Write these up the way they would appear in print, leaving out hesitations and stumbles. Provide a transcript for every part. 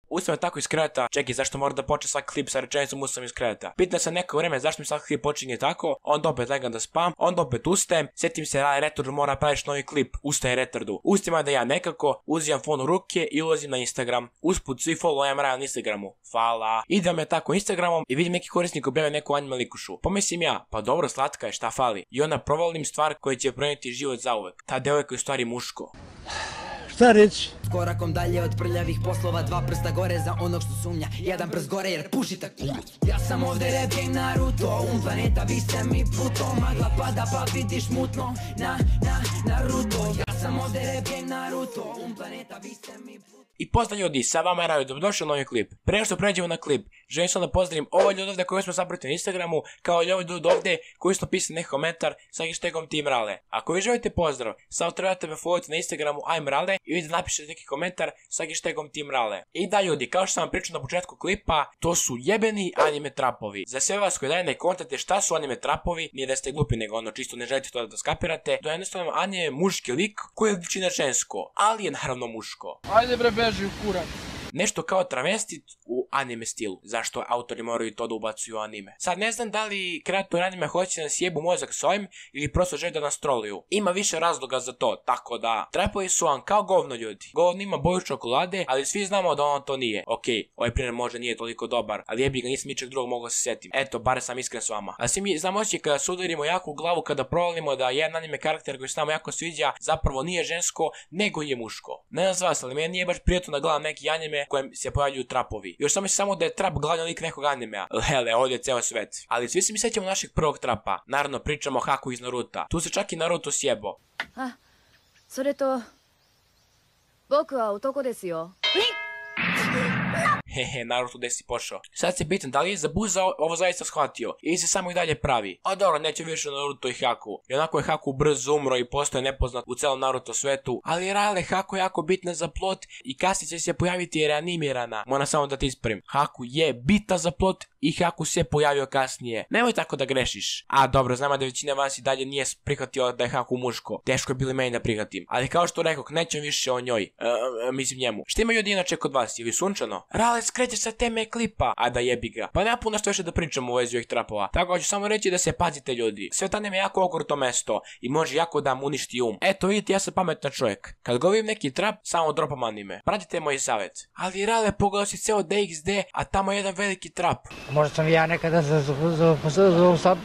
Ustame tako iz kreveta, čekaj, zašto mora da počne svaki klip sa rečenicom ustame iz kreveta. Pitam se neko vreme zašto mi svaki klip počinje tako, onda opet legam da spam, onda opet ustajem, sjetim se retardu mora praviš novi klip, ustaje retardu. Ustima da ja nekako uzimam fon u ruke i ulazim na Instagram. Usput svi followujem Raja na Instagramu. Hvala. Idem ja tako Instagramom i vidim neki korisnik objavio neku anime likušu. Pomislim ja, pa dobro, slatka je, šta fali. I onda provalim stvar koja će promijeniti život zauvek. Ta devojka je u stvari muško. Šta reći? Korakom dalje od prljavih poslova, 2 prsta gore za onog što sumnja, 1 prst gore jer puši tak. Ja sam ovdje rap game Naruto, planeta vi ste mi Pluto, magla pada pa vidiš mutno, Naruto. Ja sam ovdje rap game Naruto, planeta vi ste mi Pluto. I pozdrav ljudi, sa vama je Rajo, dobrodošli u novi klip. Prije što pređemo na klip, želim sam da pozdravim ovo ljudi ovdje koji smo sabrati na Instagramu, kao i ovo ljudi ovdje koji su napisali neki komentar sa hashtagom Team Rale. Ako vi želite pozdrav, samo trebate me followati na Instagramu I'mRale i vi da napišete neki komentar sa hashtagom Team Rale. I da ljudi, kao što sam vam pričao na početku klipa, to su jebeni anime trapovi. Za sve vas koji ne kontate šta su anime trapovi, nije da ste glupi nego ono čisto ne želite to da skapirate, to je jednostavno anime muški lik koji liči na žensko, ali je naravno muško. Ajde bre, beži u kurac. Nešto kao travestit u anime stilu. Zašto autori moraju to da ubacuju u anime? Sad ne znam da li kreator anime hoće da nas jebu mozak s ovim ili prosto želi da nas troluju. Ima više razloga za to, tako da trapovi su vam kao govno ljudi. Govno ima boju čokolade, ali svi znamo da ono to nije. Okej, ovaj primjer možda nije toliko dobar, ali jebi ga, nisam ničeg drugog mogao se sjetim. Eto, bare sam iskren s vama. A svi mi znamo osjećaj kada se udarimo jako u glavu, kada provalimo da jedan anime karakter koji se nama jako sviđa zapravo nije žensko, nego je muško. Ne znam s vas, ali meni nije baš prijatno da gledam neki anime kojem se pojavljuju trapovi. Još samo da je trap glavni lik nekog animea. Hele, ovdje je ceo svet. Ali svi se mi sjećamo našeg prvog trapa. Naravno, pričamo o Haku iz Naruta. Tu se čak i Naruto sjebo. それと僕は男ですよ。 Hehe, Naruto gdje si pošao. Sad se pitam da li je Zabuza ovo zaista shvatio ili se samo i dalje pravi. A dobro, neće više Naruto i Haku. I onako je Haku brzo umro i postoje nepoznat u celom Naruto svetu. Ali Rale, Haku je jako bitna za plot i kasnije će se pojaviti reanimirana. Moram samo da ti ispravim. Haku je bitna za plot i Haku se pojavio kasnije. Nemoj tako da grešiš. A dobro, znamo da većina vas i dalje nije prihvatio da je Haku muško. Teško je bilo meni da prihvatim. Ali kao što rekao, nećem više o njoj. Mislim njemu. Šta ima ljudi inače kod vas? Ili sunčano? Rale, skrećeš sa teme klipa. A da jebi ga. Pa nema puno što još da pričamo u vezi ovih trapova. Tako ću samo reći da se pazite ljudi. Svet anime je jako okrutno mesto i može jako da mu uništi Eto vidite, ja sam pametan čovjek. Kad govorim neki trap, samo dropam anime. Pratite moj savjet. Ali Rale, pogledao si ceo DXD, a tamo je jedan veliki trap. Možda sam ja nekada sad,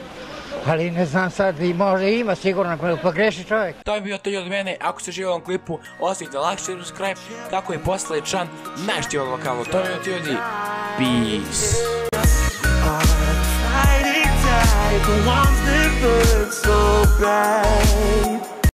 ali ne znam sad, i možda ima sigurno, pogreši čovjek. To je bio to od mene. Ako ste živjeli u ovom klipu, ostavite like, subscribe, kako je postali član najštijeg lokalno. To je bio to ljudi. Peace. The ones that burn so bright.